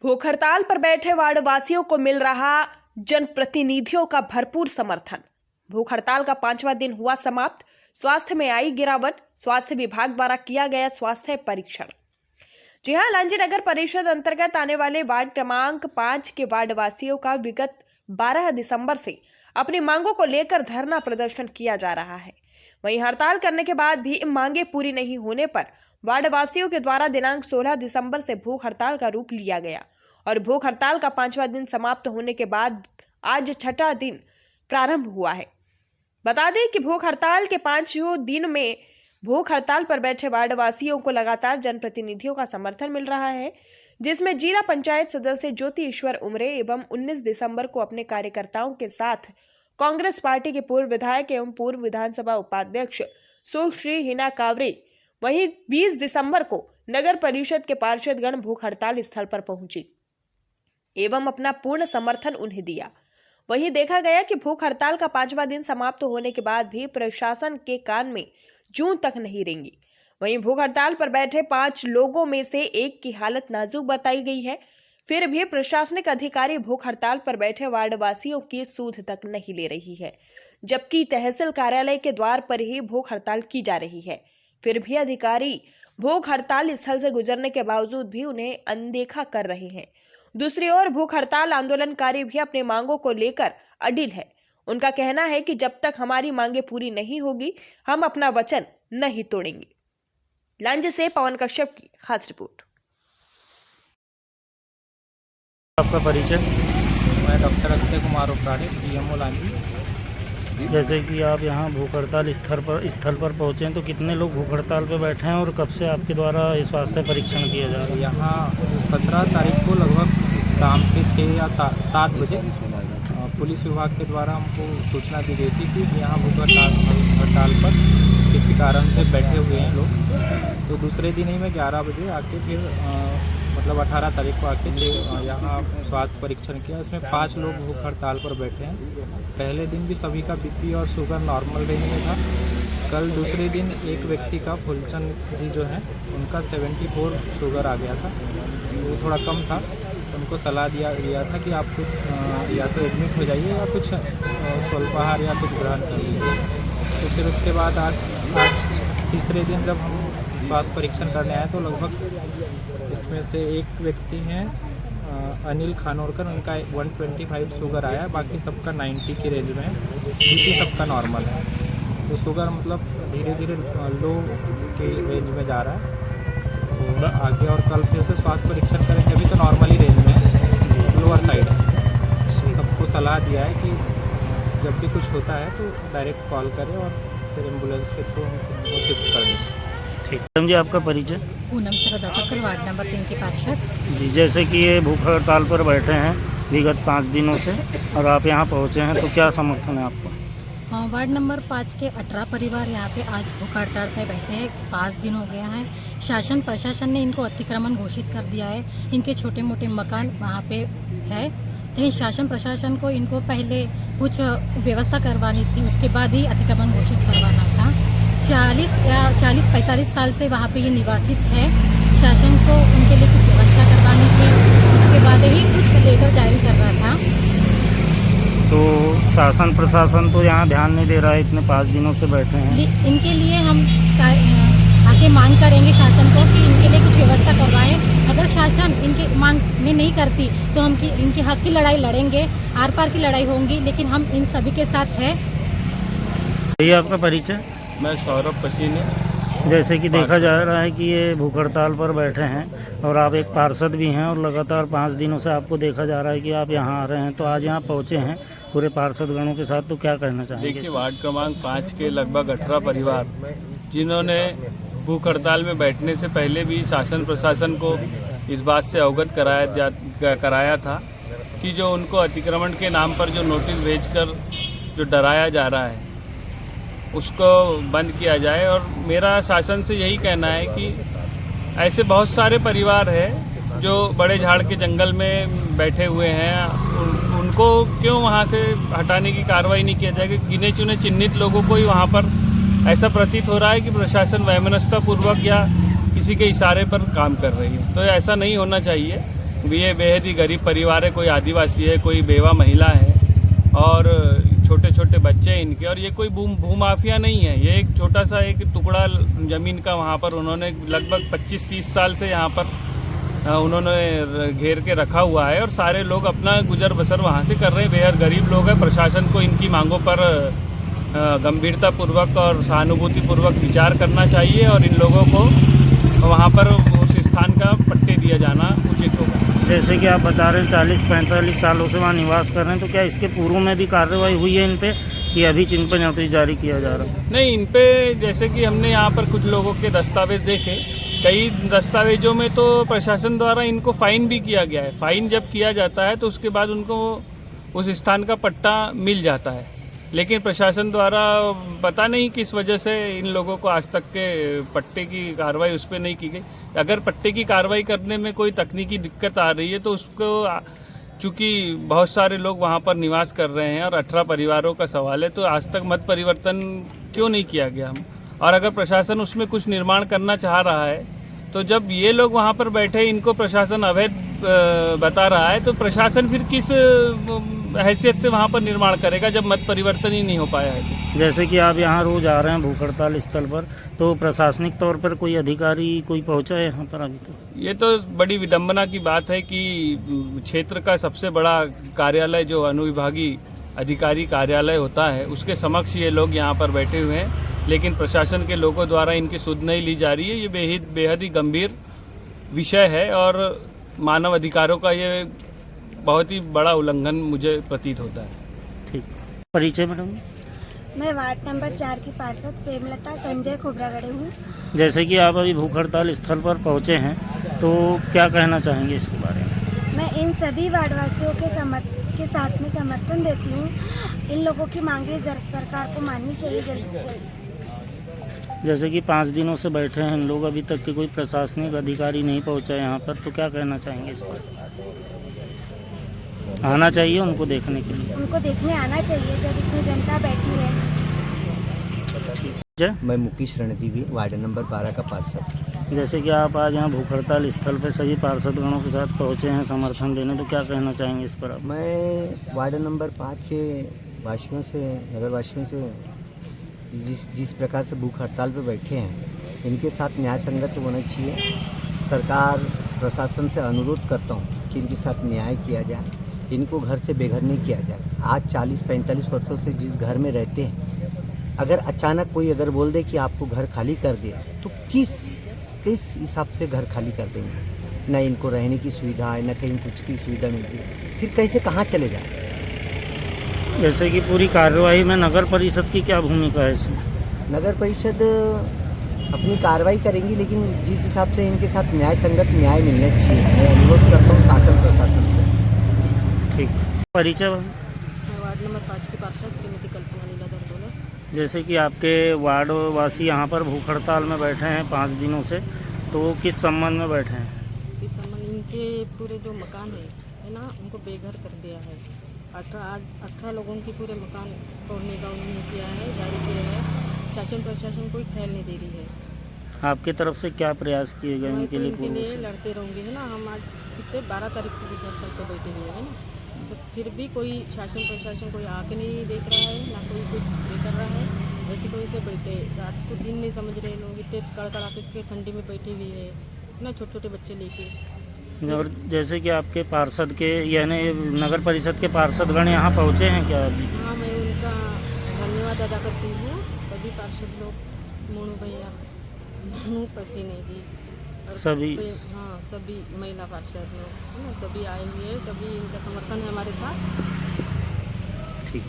भूख हड़ताल पर बैठे वार्ड वासियों को मिल रहा जनप्रतिनिधियों का भरपूर समर्थन। भूख हड़ताल का 5वां दिन हुआ समाप्त। स्वास्थ्य में आई गिरावट। स्वास्थ्य विभाग द्वारा किया गया स्वास्थ्य परीक्षण। जी हां, लांजी नगर परिषद अंतर्गत आने वाले वार्ड क्रमांक 5 के वार्ड वासियों का विगत 12 दिसंबर से अपनी मांगों को लेकर धरना प्रदर्शन किया जा रहा है। वहीं हड़ताल करने के बाद भी मांगे पूरी नहीं होने पर वार्ड वासियों के द्वारा दिनांक 16 दिसंबर से भूख हड़ताल का रूप लिया गया और भूख हड़ताल का 5वां दिन समाप्त होने के बाद आज 6वां दिन प्रारंभ हुआ है। बता दें कि भूख हड़ताल के 5वें दिन में भूख हड़ताल पर बैठे वार्ड वासियों को लगातार जनप्रतिनिधियों का समर्थन मिल रहा है, जिसमें जिला पंचायत सदस्य ज्योति ईश्वर उमरे एवं 19 दिसंबर को अपने कार्यकर्ताओं के साथ कांग्रेस पार्टी के पूर्व विधायक एवं पूर्व विधानसभा उपाध्यक्ष सुश्री हिना कावरे, वहीं 20 दिसंबर को नगर परिषद के पार्षदगण भूख हड़ताल स्थल पर पहुंची एवं अपना पूर्ण समर्थन उन्हें दिया। वहीं देखा गया कि भूख हड़ताल का 5वां दिन समाप्त होने के बाद भी प्रशासन के कान में जूं तक नहीं रेंगी। वहीं भूख हड़ताल पर बैठे 5 लोगों में से एक की हालत नाजुक बताई गई है। फिर भी प्रशासनिक अधिकारी भूख हड़ताल पर बैठे वार्ड वासियों की सूध तक नहीं ले रही है, जबकि तहसील कार्यालय के द्वार पर ही भूख हड़ताल की जा रही है। फिर भी अधिकारी भूख हड़ताल स्थल से गुजरने के बावजूद भी उन्हें अनदेखा कर रहे हैं। दूसरी ओर भूख हड़ताल आंदोलनकारी भी अपनी मांगों को लेकर अडिल है। उनका कहना है कि जब तक हमारी मांगे पूरी नहीं होगी, हम अपना वचन नहीं तोड़ेंगे। लांजी से पवन कश्यप की खास रिपोर्ट। आपका परिचय? मैं डॉक्टर अक्षय कुमार उपराड़े, पीएमओ लांजी। जैसे कि आप यहाँ भूख हड़ताल स्थल पर पहुँचे हैं, तो कितने लोग भूख हड़ताल पर बैठे हैं और कब से आपके द्वारा ये स्वास्थ्य परीक्षण किया जा रहा है? यहाँ 17 तारीख को लगभग शाम के 6 या 7 बजे पुलिस विभाग के द्वारा हमको सूचना दी गई थी कि यहाँ भूख हड़ताल पर किसी कारण से बैठे हुए हैं लोग। तो दूसरे दिन ही मैं 11 बजे आके फिर मतलब 18 तारीख को आके यहाँ स्वास्थ्य परीक्षण किया। उसमें 5 लोग भूख हड़ताल पर बैठे हैं। पहले दिन भी सभी का बीपी और शुगर नॉर्मल रेंज में था। कल दूसरे दिन एक व्यक्ति का फुलचंद जी जो है उनका 74 शुगर आ गया था, वो थोड़ा कम था। उनको सलाह दिया था कि आप कुछ या तो एडमिट हो जाइए या कुछ स्वल्पाहार या कुछ ग्रहण कर लीजिए। तो फिर उसके बाद आज तीसरे दिन जब हम स्वास्थ्य परीक्षण करने आए तो लगभग इसमें से एक व्यक्ति हैं अनिल खानोरकर, उनका 125 शुगर आया, बाकी सबका 90 की रेंज में है। बीपी सबका नॉर्मल है। तो शुगर मतलब धीरे धीरे लो के रेंज में जा रहा है। तो आगे और कल फिर से स्वास्थ्य परीक्षण करेंगे। अभी तो नॉर्मल ही रेंज में है, लोअर साइड है। सबको सलाह दिया है कि जब भी कुछ होता है तो डायरेक्ट कॉल करें और फिर एम्बुलेंस के थ्रू उनको शिफ्ट कर दें। ठीक है जी, आपका परिचय? पूनम सरदासकर, वार्ड नंबर 3 के पार्षद जी, जैसे कि ये भूख हड़ताल पर बैठे हैं विगत 5 दिनों से और आप यहाँ पहुँचे हैं, तो क्या समर्थन है आपको? वार्ड नंबर 5 के 18 परिवार यहाँ पे आज भूख हड़ताल पे बैठे हैं। 5 दिन हो गया है। शासन प्रशासन ने इनको अतिक्रमण घोषित कर दिया है। इनके छोटे मोटे मकान वहाँ पे है, लेकिन शासन प्रशासन को इनको पहले कुछ व्यवस्था करवानी थी, उसके बाद ही अतिक्रमण घोषित करवाना था। 40-45 साल से वहाँ पे ये निवासित है। शासन को उनके लिए कुछ व्यवस्था करवानी थी, उसके बाद ही कुछ लेटर जारी कर रहा था। तो शासन प्रशासन तो यहाँ ध्यान नहीं दे रहा है, इतने 5 दिनों से बैठे हैं। इनके लिए हम आगे मांग करेंगे शासन को कि इनके लिए कुछ व्यवस्था करवाएं। अगर शासन इनकी मांग में नहीं करती तो हम इनके हक की लड़ाई लड़ेंगे, आर पार की लड़ाई होंगी, लेकिन हम इन सभी के साथ हैं। ये आपका परिचय? मैं सौरभ पसीने। जैसे कि देखा जा रहा है कि ये भूख हड़ताल पर बैठे हैं और आप एक पार्षद भी हैं और लगातार 5 दिनों से आपको देखा जा रहा है कि आप यहाँ आ रहे हैं, तो आज यहाँ पहुँचे हैं पूरे पार्षदगणों के साथ, तो क्या कहना चाहेंगे? देखिए, वार्ड क्रमांक 5 के लगभग 18 परिवार जिन्होंने भूख हड़ताल में बैठने से पहले भी शासन प्रशासन को इस बात से अवगत कराया था कि जो उनको अतिक्रमण के नाम पर जो नोटिस भेजकर जो डराया जा रहा है उसको बंद किया जाए। और मेरा शासन से यही कहना है कि ऐसे बहुत सारे परिवार हैं जो बड़े झाड़ के जंगल में बैठे हुए हैं, उनको क्यों वहाँ से हटाने की कार्रवाई नहीं किया जाएगी? गिने चुने चिन्हित लोगों को ही वहाँ पर ऐसा प्रतीत हो रहा है कि प्रशासन वैमनस्यतापूर्वक या किसी के इशारे पर काम कर रही है, तो ऐसा नहीं होना चाहिए। ये बेहद ही गरीब परिवार है, कोई आदिवासी है, कोई बेवा महिला है और छोटे छोटे बच्चे हैं इनके। और ये कोई भूमाफिया नहीं है, ये एक छोटा सा एक टुकड़ा ज़मीन का वहाँ पर उन्होंने लगभग 25-30 साल से यहाँ पर उन्होंने घेर के रखा हुआ है और सारे लोग अपना गुजर बसर वहाँ से कर रहे हैं। बेहद गरीब लोग हैं। प्रशासन को इनकी मांगों पर गंभीरतापूर्वक और सहानुभूतिपूर्वक विचार करना चाहिए और इन लोगों को वहाँ पर उस स्थान का पट्टे दिया जाना उचित होगा। जैसे कि आप बता रहे हैं 40-45 सालों से वहाँ निवास कर रहे हैं, तो क्या इसके पूर्व में भी कार्रवाई हुई है इन पे कि अभी चिन्ह नोटिस जारी किया जा रहा है? नहीं, इन पे जैसे कि हमने यहाँ पर कुछ लोगों के दस्तावेज देखे, कई दस्तावेजों में तो प्रशासन द्वारा इनको फाइन भी किया गया है। फाइन जब किया जाता है तो उसके बाद उनको उस स्थान का पट्टा मिल जाता है, लेकिन प्रशासन द्वारा पता नहीं किस वजह से इन लोगों को आज तक के पट्टे की कार्रवाई उस पर नहीं की गई। अगर पट्टे की कार्रवाई करने में कोई तकनीकी दिक्कत आ रही है तो उसको, चूँकि बहुत सारे लोग वहाँ पर निवास कर रहे हैं और 18 परिवारों का सवाल है, तो आज तक मत परिवर्तन क्यों नहीं किया गया हम? और अगर प्रशासन उसमें कुछ निर्माण करना चाह रहा है तो जब ये लोग वहाँ पर बैठे इनको प्रशासन अवैध बता रहा है, तो प्रशासन फिर किस हैसियत से वहाँ पर निर्माण करेगा जब मत परिवर्तन ही नहीं हो पाया है? जैसे कि आप यहाँ रोज आ रहे हैं भूख हड़ताल स्थल पर, तो प्रशासनिक तौर पर कोई अधिकारी कोई पहुँचा है यहाँ पर अभी तक? ये तो बड़ी विडंबना की बात है कि क्षेत्र का सबसे बड़ा कार्यालय जो अनुविभागीय अधिकारी कार्यालय होता है उसके समक्ष ये लोग यहाँ पर बैठे हुए हैं, लेकिन प्रशासन के लोगों द्वारा इनकी सुध नहीं ली जा रही है। ये बेहद ही गंभीर विषय है और मानव अधिकारों का ये बहुत ही बड़ा उल्लंघन मुझे प्रतीत होता है। ठीक, परिचय मैडम? मैं वार्ड नंबर 4 की पार्षद प्रेमलता संजय खोबरागढ़े हूँ। जैसे कि आप अभी भूख हड़ताल स्थल पर पहुँचे हैं, तो क्या कहना चाहेंगे इसके बारे में? मैं इन सभी वार्डवासियों के साथ में समर्थन देती हूँ। इन लोगों की मांगे सरकार को माननी चाहिए जल्दी से जल्दी। जैसे कि 5 दिनों से बैठे हैं लोग, अभी तक के कोई प्रशासनिक अधिकारी नहीं पहुंचा यहाँ पर, तो क्या कहना चाहेंगे इस पर? आना चाहिए उनको देखने के लिए? उनको देखने आना चाहिए जब इतनी जनता बैठी है। जय। मैं मुकेश रणदीवी, वार्ड नंबर 12 का पार्षद। जैसे कि आप आज यहाँ भूख हड़ताल स्थल पर सभी पार्षदगणों के साथ पहुँचे हैं समर्थन देने, तो क्या कहना चाहेंगे इस पर आप? मैं वार्ड नंबर 5 के वासियों से, नगरवासियों से जिस प्रकार से भूख हड़ताल पर बैठे हैं, इनके साथ न्याय संगत होना चाहिए। सरकार प्रशासन से अनुरोध करता हूँ कि इनके साथ न्याय किया जाए, इनको घर से बेघर नहीं किया जाए। आज 40-45 वर्षों से जिस घर में रहते हैं, अगर अचानक कोई अगर बोल दे कि आपको घर खाली कर दिया, तो किस हिसाब से घर खाली कर देंगे? न इनको रहने की सुविधा है, न कहीं कुछ की सुविधा मिलती है, फिर कैसे कहाँ चले जाए? जैसे कि पूरी कार्रवाई में नगर परिषद की क्या भूमिका है इसमें? नगर परिषद अपनी कार्रवाई करेंगी, लेकिन जिस हिसाब से इनके साथ न्याय संगत न्याय मिलना चाहिए, मैं अनुरोध करता हूँ शासन प्रशासन से। ठीक, परिचय? मैं वार्ड नंबर 5 की पार्षद श्रीमती कल्पना लीलाधर डोलस। जैसे कि आपके वार्ड वासी यहाँ पर भूख हड़ताल में बैठे हैं 5 दिनों से, तो किस संबंध में बैठे हैं? इस संबंध इनके पूरे जो मकान है ना, उनको बेघर कर दिया है। 18 लोगों की पूरे मकान तोड़ने का उन्होंने किया है, जारी किया है। शासन प्रशासन कोई ख्याल नहीं दे रही है। आपकी तरफ से क्या प्रयास किए गए इनके लिए? इनके लिए लड़ते रहेंगे है ना। हम आज कितने 12 तारीख से भी घर तक तो बैठे हुए हैं ना, तो फिर भी कोई शासन प्रशासन कोई आके नहीं देख रहा है, ना कोई कुछ ये कर रहा है। ऐसे कोई से बैठे, रात को दिन नहीं समझ रहे लोग, इतने कड़कड़ा के ठंडी में बैठी हुई है ना, छोटे छोटे बच्चे लेके। और जैसे कि आपके पार्षद के यानी नगर परिषद के पार्षदगण यहाँ पहुँचे हैं क्या अभी? हाँ, मैं उनका धन्यवाद अदा करती हूँ। सभी पार्षद लोग, मोनू भैया, पसीने की, और सभी, हाँ सभी महिला पार्षद लोग है ना, सभी आए हुए हैं, सभी इनका समर्थन है हमारे साथ। ठीक,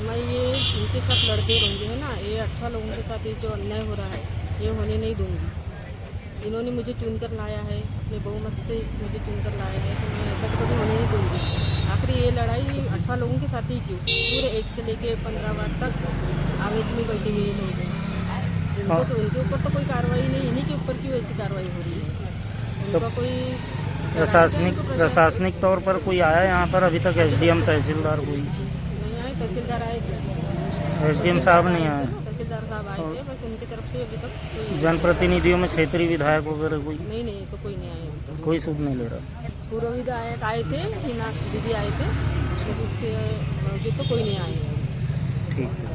मैं ये इनके साथ लड़ते रहूँगी है ना। ये 18 लोगों के साथ ये जो अन्याय हो रहा है, ये होने नहीं दूँगी। इन्होंने मुझे चुनकर लाया है, अपने बहुमत से मुझे चुनकर लाया है, तो मैं ऐसा कभी होने नहीं दूँगी। आखिर ये लड़ाई 18 लोगों के साथ ही क्यों, पूरे 1 से लेके 15 वार्ड तक आवेश में बैठे हुए लोग हैं। इनको तो उनके ऊपर तो कोई कार्रवाई नहीं, इन्हीं के ऊपर क्यों ऐसी कार्रवाई हो रही है? उनका कोई प्रशासनिक तौर पर कोई आया यहाँ पर अभी तक? SDM तहसीलदार कोई नहीं आए? तहसीलदार आए थे, SDM साहब नहीं आए? तहसीलदार साहब आए थे, बस उनकी तरफ से अभी तक कोई जनप्रतिनिधियों में क्षेत्रीय विधायक वगैरह कोई? नहीं, तो कोई नहीं आए अभी तक। कोई सूद नहीं ले रहा। पूर्व विधायक आए थे, हिना दीदी आए थे, बस उसके बावजूद तो कोई नहीं आए। ठीक है।